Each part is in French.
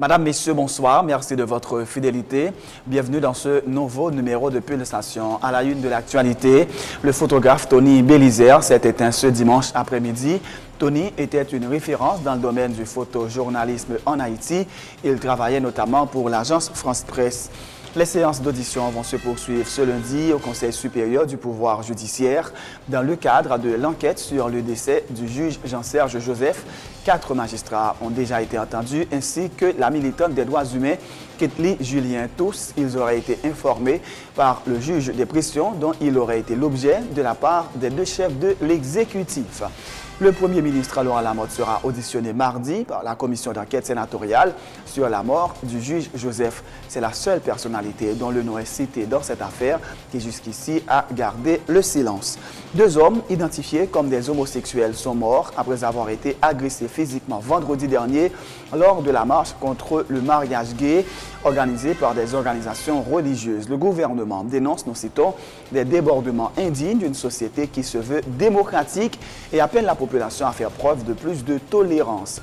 Madame, Messieurs, bonsoir. Merci de votre fidélité. Bienvenue dans ce nouveau numéro de Pulsation. À la une de l'actualité, le photographe Tony Bélizer s'est éteint ce dimanche après-midi. Tony était une référence dans le domaine du photojournalisme en Haïti. Il travaillait notamment pour l'agence France Presse. Les séances d'audition vont se poursuivre ce lundi au Conseil supérieur du pouvoir judiciaire dans le cadre de l'enquête sur le décès du juge Jean-Serge Joseph. 4 magistrats ont déjà été entendus ainsi que la militante des droits humains Ketli Julien. Tous, ils auraient été informés par le juge des pressions dont il aurait été l'objet de la part des 2 chefs de l'exécutif. Le Premier ministre Laurent Lamotte sera auditionné mardi par la commission d'enquête sénatoriale sur la mort du juge Joseph. C'est la seule personnalité dont le nom est cité dans cette affaire qui jusqu'ici a gardé le silence. 2 hommes identifiés comme des homosexuels sont morts après avoir été agressés physiquement vendredi dernier lors de la marche contre le mariage gay organisée par des organisations religieuses. Le gouvernement dénonce, nous citons, des débordements indignes d'une société qui se veut démocratique et appelle la population à faire preuve de plus de tolérance.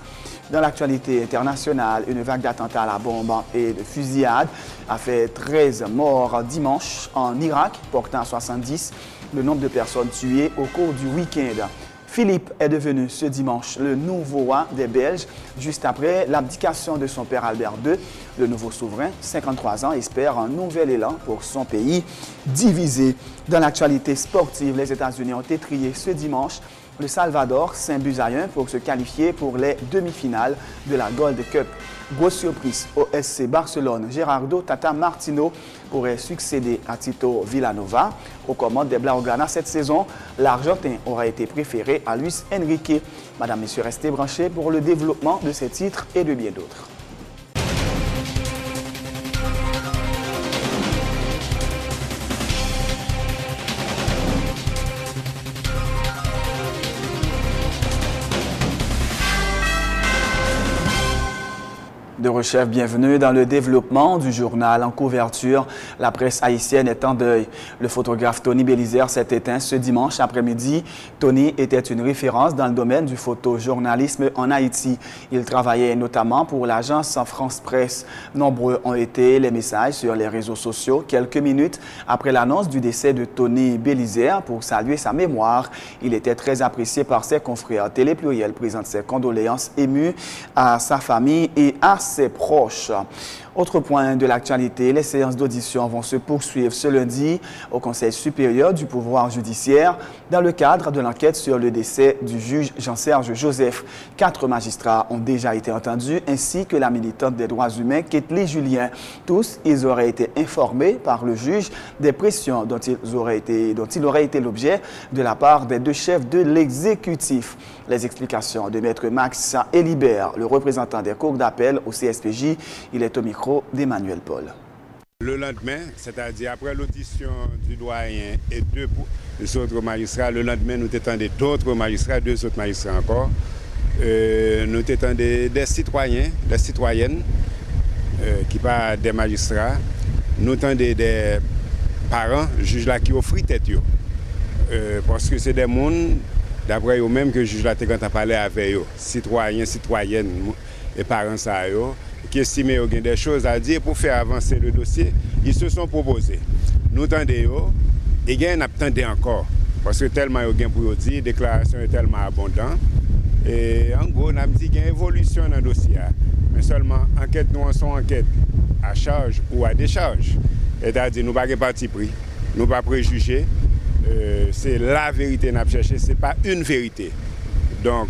Dans l'actualité internationale, une vague d'attentats à la bombe et de fusillades a fait 13 morts dimanche en Irak, portant à 70 le nombre de personnes tuées au cours du week-end. Philippe est devenu ce dimanche le nouveau roi des Belges, juste après l'abdication de son père Albert II. Le nouveau souverain, 53 ans, espère un nouvel élan pour son pays divisé. Dans l'actualité sportive, les États-Unis ont étrillé ce dimanche le Salvador 5 buts à 1 pour se qualifier pour les demi-finales de la Gold Cup. Grosse surprise au SC Barcelone, Gerardo Tata Martino pourrait succéder à Tito Villanova. Aux commandes des Blaugrana cette saison, l'Argentin aura été préféré à Luis Enrique. Madame, Messieurs, restez branchés pour le développement de ces titres et de bien d'autres. De Rechef, bienvenue dans le développement du journal en couverture. La presse haïtienne est en deuil. Le photographe Tony Bélizer s'est éteint ce dimanche après-midi. Tony était une référence dans le domaine du photojournalisme en Haïti. Il travaillait notamment pour l'agence France Presse. Nombreux ont été les messages sur les réseaux sociaux quelques minutes après l'annonce du décès de Tony Bélizer. Pour saluer sa mémoire, il était très apprécié par ses confrères. Télé Pluriel présente ses condoléances émues à sa famille et à ses proches. Autre point de l'actualité, les séances d'audition vont se poursuivre ce lundi au Conseil supérieur du pouvoir judiciaire dans le cadre de l'enquête sur le décès du juge Jean-Serge Joseph. 4 magistrats ont déjà été entendus ainsi que la militante des droits humains Ketli Julien. Tous, ils auraient été informés par le juge des pressions dont il aurait été l'objet de la part des 2 chefs de l'exécutif. Les explications de Maître Max Elibert, le représentant des cours d'appel au CSPJ, il est au micro d'Emmanuel Paul. Le lendemain, c'est-à-dire après l'audition du doyen et 2 autres magistrats, le lendemain, nous attendons d'autres magistrats, 2 autres magistrats encore. Nous attendons des citoyens, des citoyennes, qui pas des magistrats. Nous attendons des parents, juges là qui offrent tête. Parce que c'est des gens, d'après eux-mêmes, que le juge là quand on parlé avec eux, citoyens, citoyennes et parents ça qui estiment qu'il y a des choses à dire pour faire avancer le dossier, ils se sont proposés. Nous attendons et ils attendent encore. Parce que tellement il y a pour dire, la déclaration est tellement abondante. Et en gros, on a dit qu'il y a une évolution dans le dossier. Mais seulement, enquête, nous en sommes enquête à charge ou à décharge. C'est-à-dire, nous ne sommes pas parti pris, nous ne sommes pas préjugés. C'est la vérité que nous cherchons, ce n'est pas une vérité. Donc,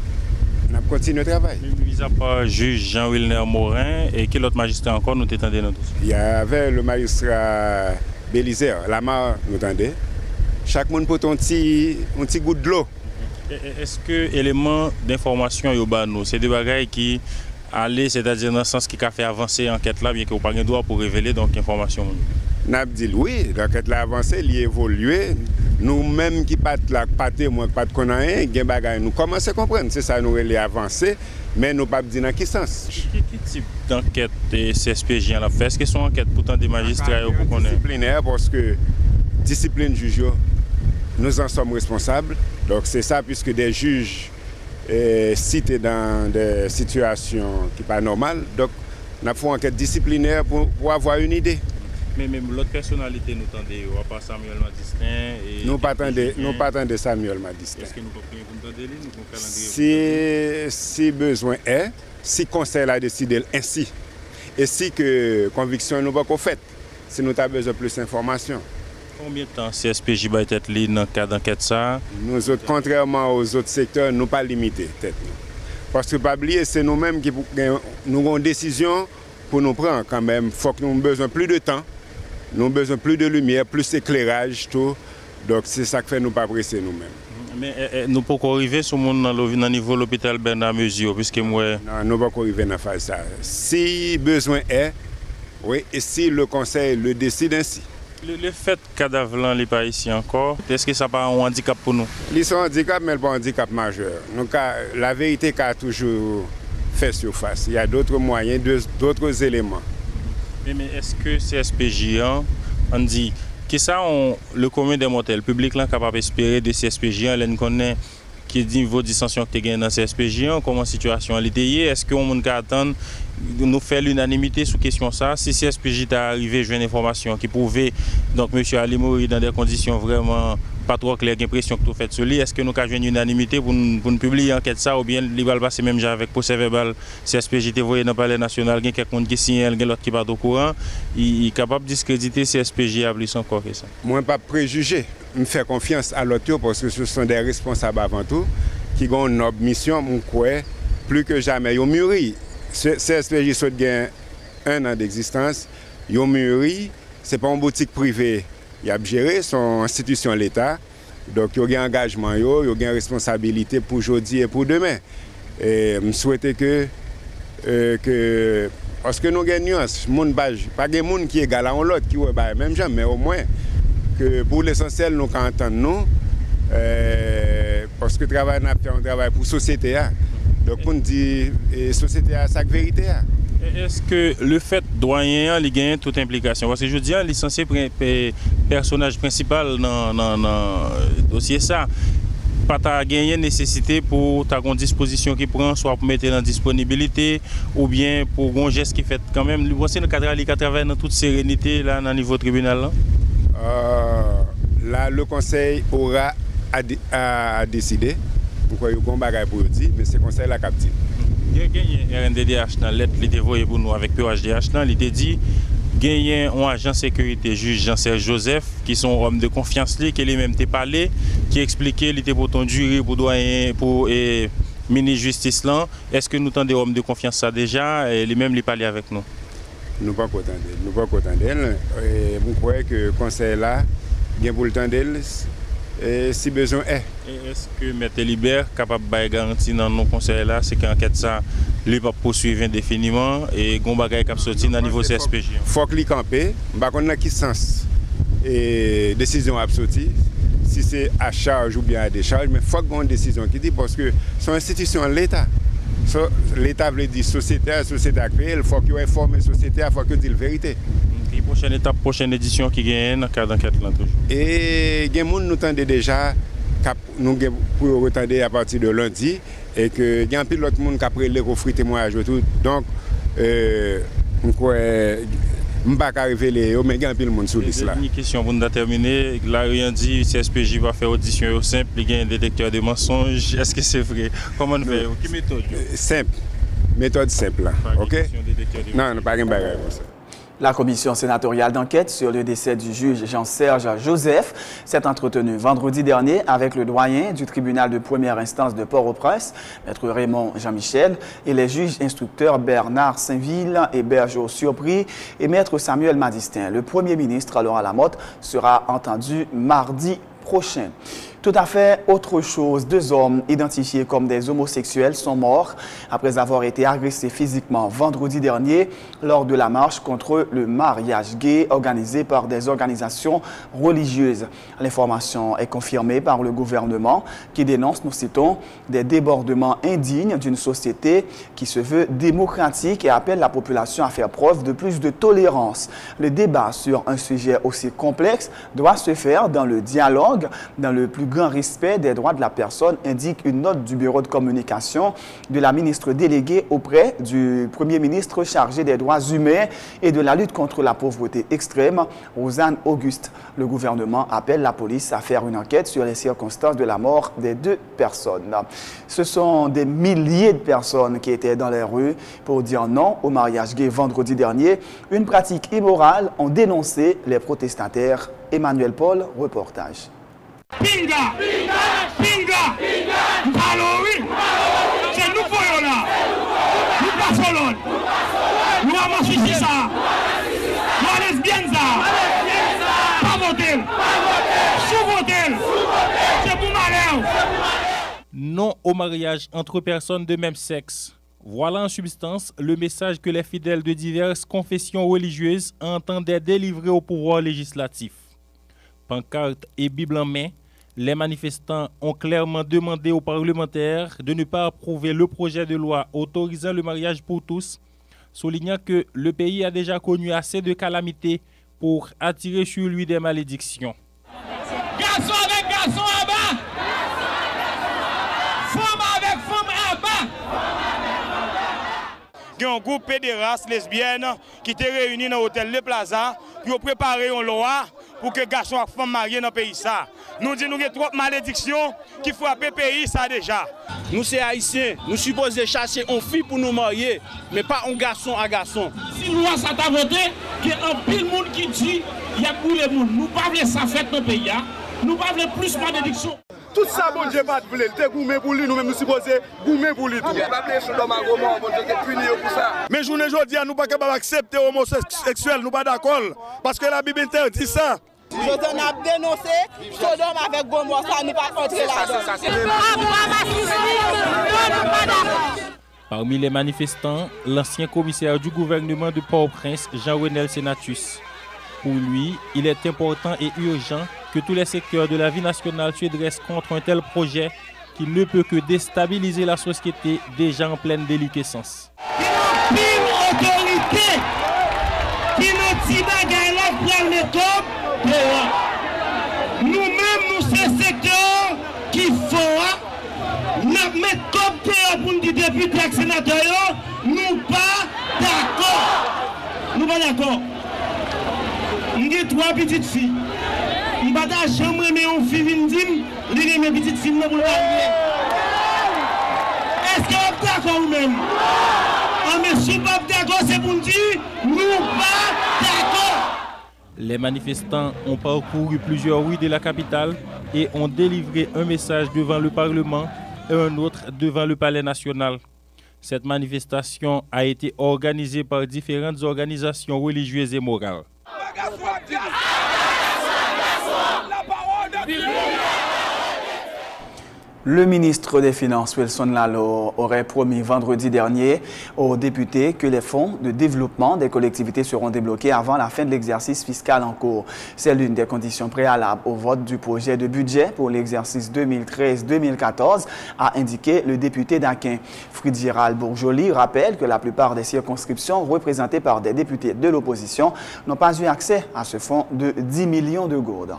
on continue le travail. Mis à part juge Jean-Wilner Morin et quel autre magistrat encore nous attendons dans dossier? Il y avait le magistrat Bélizer, Lamar nous attendait. Chaque monde peut un petit goût de l'eau. Est-ce que éléments d'information c'est des bagages qui allaient, c'est-à-dire dans le sens qui a fait avancer l'enquête là, bien que vous n'avez pas le droit pour révéler donc information? Nabdil, oui, l'enquête a avancé, elle a évolué. Nous-mêmes qui pas témoins, pas de connaissance, nous commençons à comprendre. C'est ça, nous allons avancer, mais nous ne pouvons pas dire dans quel sens. Quel type d'enquête CSPJ a fait? Est-ce que c'est une enquête pourtant des magistrats pour connaître? Disciplinaire, parce que discipline juge, nous en sommes responsables. Donc c'est ça, puisque des juges cités dans des situations qui ne sont pas normales. Donc Nous avons fait une enquête disciplinaire pour avoir une idée. Mais même l'autre personnalité nous tendez, à part Samuel Madistin et... Nous pas attendre Samuel Madistin. Est-ce que nous pouvons tendre nous si besoin est, si le conseil a décidé ainsi, et si que conviction nous pas qu'on fait, si nous avons besoin de plus d'informations. Combien de temps CSPJ va être lié dans le cadre d'enquête ça? Nous autres, contrairement aux autres secteurs, nous pas limités. Parce que pas oublier, c'est nous-mêmes qui nous avons une décision pour nous prendre quand même. Il faut que nous ayons besoin de plus de temps, nous avons besoin de plus de lumière, plus d'éclairage, tout. Donc c'est ça qui fait nous pas presser nous-mêmes. Mais nous pouvons arriver sur le niveau de l'hôpital Bernard Mesure, puisque moi... Non, nous ne pouvons pas arriver dans phase ça. Si besoin est, oui, et si le conseil le décide ainsi. Le fait que cadavre n'est pas ici encore, est-ce que ça pas un handicap pour nous? Ils sont handicap, mais pas un handicap majeur. Donc, la vérité a toujours fait surface. Il y a d'autres moyens, d'autres éléments. Mais est-ce que CSPJ, on dit, que ça, le commun des mortels, le public est capable d'espérer de CSPJ, on connaît qui dit niveau de dissension que tu gagnes dans CSPJ, comment la situation est liée, est-ce qu'on peut attendre nous faire l'unanimité sur question ça? Si CSPJ est arrivé, je veux une information qui prouvait donc M. Ali mourir dans des conditions vraiment pas trop claires, j'ai l'impression que tout fait sur lui, est-ce que nous avons une unanimité pour nous publier l'enquête ça ou bien il va passer même avec procès verbal CSPJ est voyé dans le palais national, il y a quelqu'un qui signe, il y a l'autre qui va au courant, il est capable de discréditer CSPJ à plus encore que ça? Moi, pas préjugé. Je fais confiance à l'autre parce que ce sont des responsables avant tout qui ont une mission, je crois, plus que jamais. Ils ont mûri. CSPJ souhaite gagner 1 an d'existence. Ils ont mûri. Ce n'est pas une boutique privée. Ils ont géré son institution de l'État. Donc, ils ont un engagement, ils ont une responsabilité pour aujourd'hui et pour demain. Et je souhaite que parce que nous avons une nuance, pas de monde qui est égal à l'autre, qui est même jamais, mais au moins, que pour l'essentiel, nous entendons, parce que on travaille pour la société. Donc, on dit la société a sa vérité. Est-ce que le fait doyen il gagne toute implication? Parce que je dis, le licencié personnage principal dans le dossier, ça. Pas ta gagner nécessité pour ta disposition qui prend, soit pour mettre en disponibilité ou bien pour un geste qui fait quand même. Vous pensez que le travaille dans toute sérénité là, dans le niveau tribunal? Là, le conseil aura à décider. Pourquoi il y a un bagage pour dire, mais c'est le conseil la captive. Il y a un RNDDH dans la lettre qui était envoyée pour nous avec PHDH. Il était dit qu'il y a un agent de sécurité, juge Jean-Serge Joseph, qui sont hommes de confiance, qui lui-même t'a parlé, qui expliquait qu'il était pour ton jury, pour doyen, pour ministre justice là. Est-ce que nous avons des hommes de confiance ça déjà et lui-même lui parler avec nous? Nous ne pouvons pas attendre. Et vous croyez que le conseil là, il y a pour le temps d'elle, si besoin est. Est-ce que M. Libert est capable de garantir dans nos conseils là, c'est qu'enquête ça, lui va poursuivre indéfiniment et qu'on va sortir dans le niveau CSPJ? Il faut qu'il campe, par contre, dans quel sens et décision a sorti, si c'est à charge ou bien à décharge, mais il faut qu'il y ait une décision qui dit parce que c'est une institution de l'État. L'État veut dire société a créé, il faut qu'il informe la société, il faut qu'il dise la vérité. Prochaine étape, prochaine édition qui gagne dans le cadre d'enquête là toujours. Et il y a des gens qui nous attendent déjà, nous pour retendre à partir de lundi, et que il y a un peu d'autres monde qui après les offrir témoignage tout. Donc, je crois je ne peux pas révéler, mais il y a un peu de monde sur l'islam. Une question pour nous terminer. Là, rien dit, CSPJ va faire audition simple, il y a un détecteur de mensonges. Est-ce que c'est vrai? Comment on fait? Quelle méthode? Simple. Méthode simple. OK? Non, pas de bagage comme ça. La commission sénatoriale d'enquête sur le décès du juge Jean-Serge Joseph s'est entretenue vendredi dernier avec le doyen du tribunal de première instance de Port-au-Prince, Maître Raymond Jean-Michel, et les juges instructeurs Bernard Saint-Ville et Bergeau Surpris et Maître Samuel Madistin. Le premier ministre, Laurent Lamotte, sera entendu mardi prochain. Tout à fait autre chose, 2 hommes identifiés comme des homosexuels sont morts après avoir été agressés physiquement vendredi dernier lors de la marche contre le mariage gay organisée par des organisations religieuses. L'information est confirmée par le gouvernement qui dénonce, nous citons, des débordements indignes d'une société qui se veut démocratique et appelle la population à faire preuve de plus de tolérance. Le débat sur un sujet aussi complexe doit se faire dans le dialogue, dans le plus grand respect des droits de la personne, indique une note du bureau de communication de la ministre déléguée auprès du Premier ministre chargé des droits humains et de la lutte contre la pauvreté extrême, Rosanne Auguste. Le gouvernement appelle la police à faire une enquête sur les circonstances de la mort des 2 personnes. Ce sont des milliers de personnes qui étaient dans les rues pour dire non au mariage gay vendredi dernier. Une pratique immorale ont dénoncé les protestataires. Emmanuel Paul, reportage. Pinga! Pinga! Pinga! Pinga! Alors oui! C'est nous pour là! Nous passons l'autre! Nous avons suivi ça! Nous allons lesbiennes ça! Pas voter! Sous-voter! C'est pour malheur! Non au mariage entre personnes de même sexe. Voilà en substance le message que les fidèles de diverses confessions religieuses entendaient délivrer au pouvoir législatif. Pancarte et Bible en main, les manifestants ont clairement demandé aux parlementaires de ne pas approuver le projet de loi autorisant le mariage pour tous, soulignant que le pays a déjà connu assez de calamités pour attirer sur lui des malédictions. Garçon avec garçon à bas! Femme avec femme à bas! Il y a un groupe pédéraste lesbienne qui était réuni dans l'hôtel Le Plaza pour préparer une loi pour que les garçons et femmes mariés dans le pays. Nous disons qu'il y a trop de malédictions qui frappent le pays ça déjà. Nous sommes haïtiens, nous sommes supposés chercher une fille pour nous marier, mais pas un garçon à garçon. Si nous avons ça voté, il y a un pile monde qui dit qu'il y a pour les monde. Nous ne pouvons pas ça faire dans le pays. Nous ne pouvons pas plus de malédictions. Tout ça, bon Dieu, pas de voler. T'es gourmet pour lui, nous-mêmes nous supposons gourmet pour lui. Mais je ne dis à nous pas capables d'accepter homosexuel, nous pas d'accord. Parce que la Bible interdit ça. Je t'en ai dénoncé, Sodome avec Gomorrhe, ça n'est pas entrer là-dedans. Parmi les manifestants, l'ancien commissaire du gouvernement de Port-au-Prince, Jean-Renel Senatus. Pour lui, il est important et urgent que tous les secteurs de la vie nationale se dressent contre un tel projet qui ne peut que déstabiliser la société déjà en pleine déliquescence. Il y a une autorité qui nous dit que les top. Nous-mêmes, nous sommes secteurs qui font nous mettre top pour nous dire députés et sénateurs, nous pas d'accord. Nous pas d'accord. Nous avons 3 petites filles. Nous ne pouvons pas jamais une fille nous dire, nous mes petites filles pour le marier. Est-ce que vous êtes d'accord ou même? Mais si vous n'êtes pas d'accord, c'est pour nous dire, nous pas d'accord. Les manifestants ont parcouru plusieurs rues de la capitale et ont délivré un message devant le Parlement et un autre devant le Palais national. Cette manifestation a été organisée par différentes organisations religieuses et morales. Le ministre des Finances, Wilson Lalo, aurait promis vendredi dernier aux députés que les fonds de développement des collectivités seront débloqués avant la fin de l'exercice fiscal en cours. C'est l'une des conditions préalables au vote du projet de budget pour l'exercice 2013-2014, a indiqué le député d'Aquin. Fritz-Gérald Bourjoli rappelle que la plupart des circonscriptions représentées par des députés de l'opposition n'ont pas eu accès à ce fonds de 10 millions de gourdes.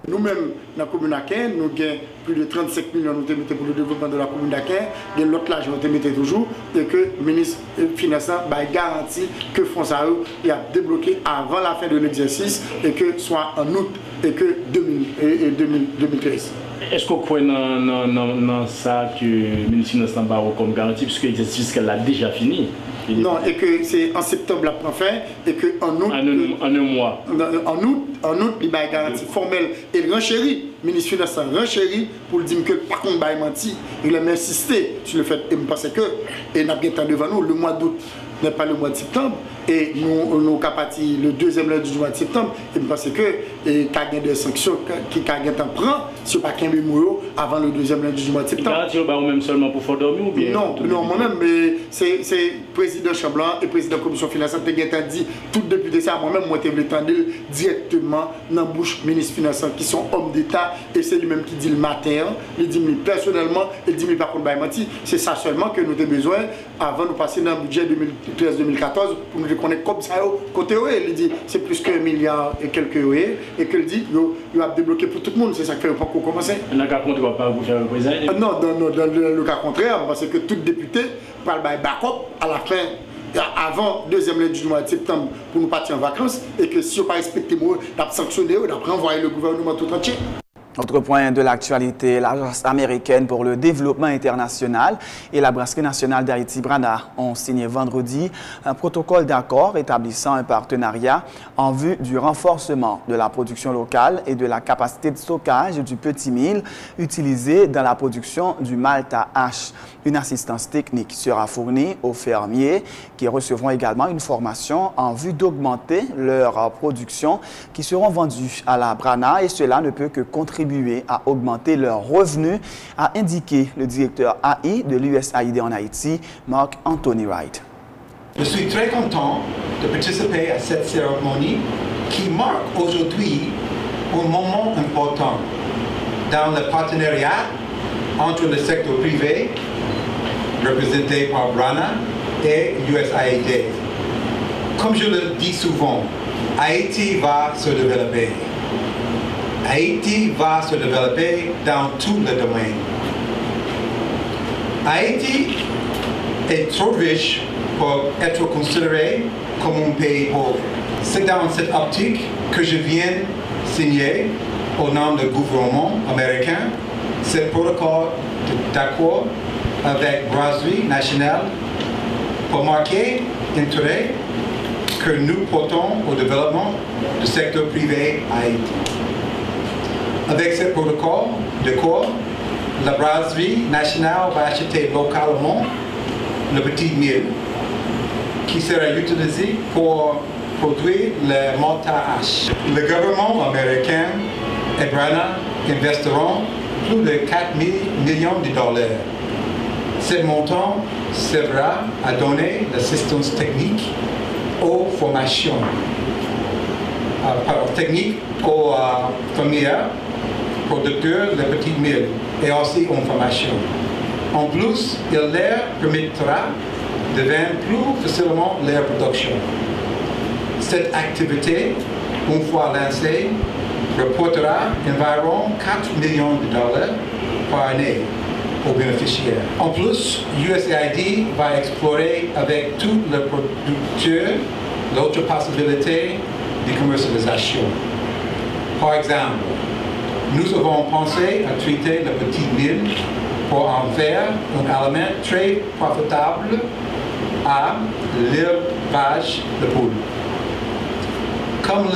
Nous-mêmes, dans la commune d'Aquin, nous avons plus de 35 millions pour le développement de la commune d'Aquin. Et l'autre l'argent nous mettons toujours. Et que le ministre des Finances a garanti que fonds ça a débloqué avant la fin de l'exercice et que soit en août et que 2013. Est-ce qu'on croit dans ça que le ministre des Finances a comme garantie puisque l'exercice fiscal a déjà fini? Non, et que c'est en septembre la prend fin et que en août. En un mois. En août, il y a une garantie formelle et le renchéri. Le ministre des Finances renchéri pour dire que par contre, il a menti. Il a insisté sur le fait et je pense que et nous avons devant nous le mois d'août n'est pas le mois de septembre et nous avons parti le deuxième lundi du mois de septembre et je pense que il y a des sanctions qui prend sur pas qu'un mémoire avant le deuxième lundi du mois de septembre. Garantie ou même seulement pour faire dormir ou bien? Non, moi-même, mais c'est président Chamblan et président de la commission financière qui a dit tout député ça, moi-même, moi, je l'ai directement dans la bouche ministre financier qui sont hommes d'État et c'est lui-même qui dit le matin, il dit personnellement, il dit par contre, c'est ça seulement que nous avons besoin avant de passer dans le budget 2013-2014 pour nous reconnaître comme ça, côté il dit c'est plus que 1 milliard et quelques et qu'il dit il a débloqué pour tout le monde, c'est ça qui fait pas qu'on commence. Dans le cas contraire, on va pas vous faire représenter. Non, dans le cas contraire, parce que tout député parle de backup à la fin. Avant deuxième lundi du mois de septembre pour nous partir en vacances et que si on n'a pas respecté le mot, on a sanctionné, on a renvoyé le gouvernement tout entier. Autre point de l'actualité, l'Agence américaine pour le développement international et la Brasserie nationale d'Haïti, BRANA, ont signé vendredi un protocole d'accord établissant un partenariat en vue du renforcement de la production locale et de la capacité de stockage du petit mil utilisé dans la production du malt à hache. Une assistance technique sera fournie aux fermiers qui recevront également une formation en vue d'augmenter leur production qui seront vendues à la BRANA et cela ne peut que contribuer à augmenter leurs revenus, a indiqué le directeur AI de l'USAID en Haïti, Mark Anthony Wright. Je suis très content de participer à cette cérémonie qui marque aujourd'hui un moment important dans le partenariat entre le secteur privé, représenté par BRANA, et l'USAID. Comme je le dis souvent, Haïti va se développer. Haïti va se développer dans tous les domaines. Haïti est trop riche pour être considéré comme un pays pauvre. C'est dans cette optique que je viens signer au nom du gouvernement américain ce protocole d'accord avec Brasserie nationale pour marquer l'intérêt que nous portons au développement du secteur privé à Haïti. Avec ce protocole d'accord, la Brasserie nationale va acheter localement le petit mil qui sera utilisé pour produire le malt à hache. Le gouvernement américain et BRANA investiront plus de 4 000 millions de dollars. Ce montant servira à donner l'assistance technique aux formations, technique aux familles, producteurs de petites milles et aussi en formation. En plus, il leur permettra de vendre plus facilement leur production. Cette activité, une fois lancée, rapportera environ 4 millions de dollars par année aux bénéficiaires. En plus, USAID va explorer avec tous les producteurs d'autres possibilités de commercialisation. Par exemple, nous avons pensé à traiter le petit mil pour en faire un aliment très profitable à l'élevage de poules. Comme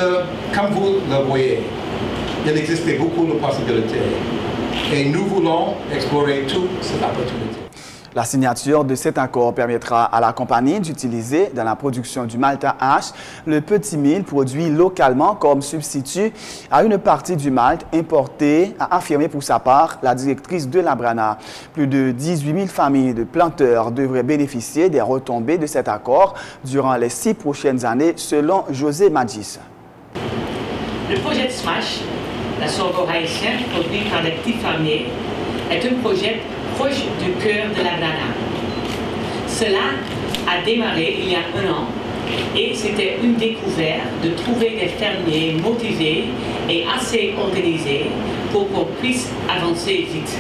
vous le voyez, il existe beaucoup de possibilités et nous voulons explorer toutes ces opportunités. La signature de cet accord permettra à la compagnie d'utiliser dans la production du malt à hache le petit mil produit localement comme substitut à une partie du malt importé, a affirmé pour sa part la directrice de la BRANA. Plus de 18 000 familles de planteurs devraient bénéficier des retombées de cet accord durant les 6 prochaines années, selon José Magis. Le projet de SMASH, la sorgho haïtienne produit par les petits fermiers, est un projet proche du cœur de la BRANA. Cela a démarré il y a 1 an et c'était une découverte de trouver des fermiers motivés et assez organisés pour qu'on puisse avancer vite.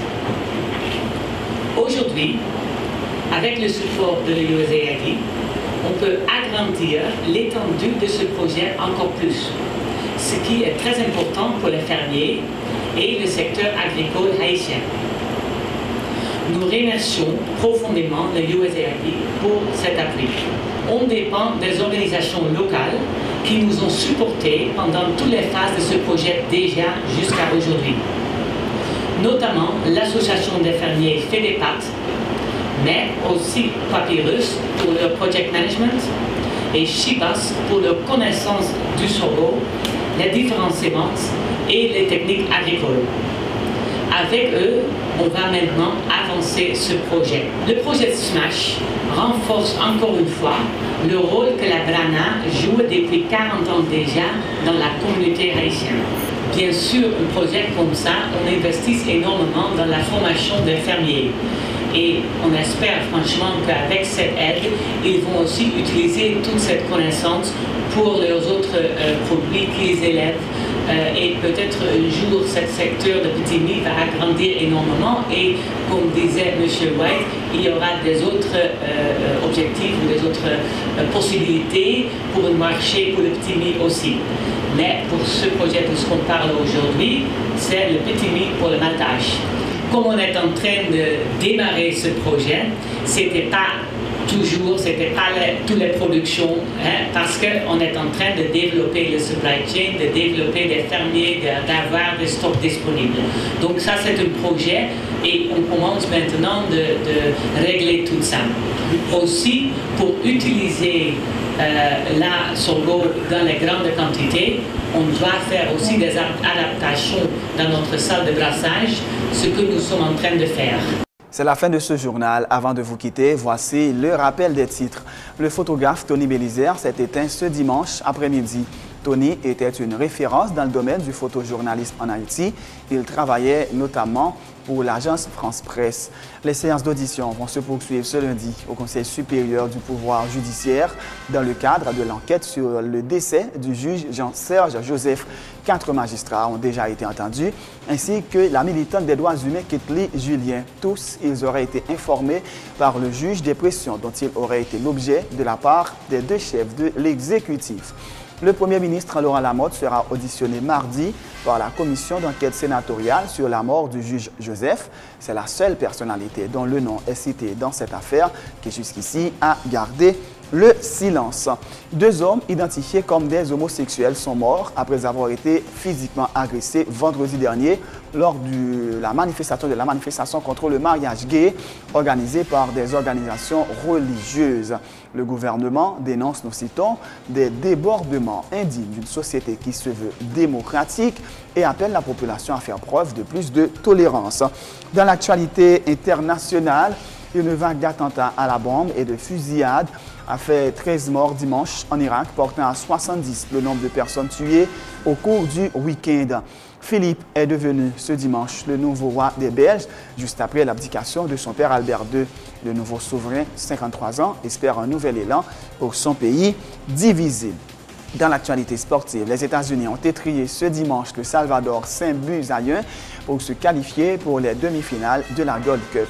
Aujourd'hui, avec le support de l'USAID, on peut agrandir l'étendue de ce projet encore plus, ce qui est très important pour les fermiers et le secteur agricole haïtien. Nous remercions profondément le USAID pour cet appui. On dépend des organisations locales qui nous ont supportés pendant toutes les phases de ce projet déjà jusqu'à aujourd'hui. Notamment l'association des fermiers FEDEPAT, mais aussi Papyrus pour leur project management et Shibas pour leur connaissance du sorgho, les différentes semences et les techniques agricoles. Avec eux, on va maintenant avancer ce projet. Le projet SMASH renforce encore une fois le rôle que la BRANA joue depuis 40 ans déjà dans la communauté haïtienne. Bien sûr, un projet comme ça, on investit énormément dans la formation des fermiers. Et on espère franchement qu'avec cette aide, ils vont aussi utiliser toute cette connaissance pour leurs autres produits qu'ils élèvent. Et peut-être un jour, ce secteur de Pitimi va agrandir énormément et, comme disait M. White, il y aura des autres objectifs ou des autres possibilités pour le marché, pour le Pitimi aussi. Mais pour ce projet, de ce qu'on parle aujourd'hui, c'est le Pitimi pour le maltage. Comme on est en train de démarrer ce projet, c'était pas toutes les productions, parce qu'on est en train de développer le supply chain, de développer des fermiers, d'avoir des stocks disponibles. Donc ça, c'est un projet et on commence maintenant de régler tout ça. Aussi, pour utiliser la sorgho dans les grandes quantités, on doit faire aussi des adaptations dans notre salle de brassage, ce que nous sommes en train de faire. C'est la fin de ce journal. Avant de vous quitter, voici le rappel des titres. Le photographe Tony Bélizer s'est éteint ce dimanche après-midi. Tony était une référence dans le domaine du photojournalisme en Haïti. Il travaillait notamment pour l'agence France Presse. Les séances d'audition vont se poursuivre ce lundi au Conseil supérieur du pouvoir judiciaire dans le cadre de l'enquête sur le décès du juge Jean-Serge Joseph. 4 magistrats ont déjà été entendus, ainsi que la militante des droits humains Ketli Julien. Tous, ils auraient été informés par le juge des pressions dont il aurait été l'objet de la part des 2 chefs de l'exécutif. Le Premier ministre Laurent Lamotte sera auditionné mardi par la commission d'enquête sénatoriale sur la mort du juge Joseph. C'est la seule personnalité dont le nom est cité dans cette affaire qui jusqu'ici a gardé le silence. 2 hommes identifiés comme des homosexuels sont morts après avoir été physiquement agressés vendredi dernier lors de la manifestation contre le mariage gay organisée par des organisations religieuses. Le gouvernement dénonce, nous citons, des débordements indignes d'une société qui se veut démocratique et appelle la population à faire preuve de plus de tolérance. Dans l'actualité internationale, une vague d'attentats à la bombe et de fusillades a fait 13 morts dimanche en Irak, portant à 70 le nombre de personnes tuées au cours du week-end. Philippe est devenu ce dimanche le nouveau roi des Belges, juste après l'abdication de son père Albert II. Le nouveau souverain, 53 ans, espère un nouvel élan pour son pays divisé. Dans l'actualité sportive, les États-Unis ont étrillé ce dimanche le Salvador 5-1 pour se qualifier pour les demi-finales de la Gold Cup.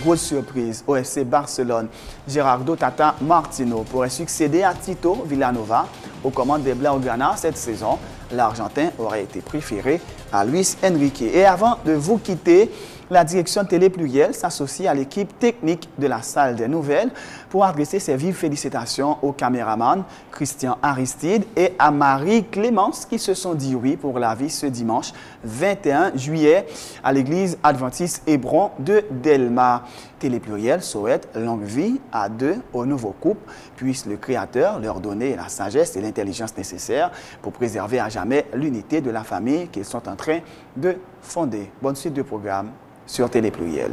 Grosse surprise au FC Barcelone. Gerardo Tata Martino pourrait succéder à Tito Villanova aux commandes des Blaugrana cette saison. L'Argentin aurait été préféré à Luis Enrique. Et avant de vous quitter, la direction Télé Pluriel s'associe à l'équipe technique de la salle des nouvelles pour adresser ses vives félicitations au caméraman Christian Aristide et à Marie Clémence qui se sont dit oui pour la vie ce dimanche 21 juillet à l'église adventiste Hébron de Delma. Télé Pluriel souhaite longue vie à 2 au nouveau couple, puisse le Créateur leur donner la sagesse et l'intelligence nécessaires pour préserver à jamais l'unité de la famille qu'ils sont en train de fonder. Bonne suite de programme sur Télé Pluriel.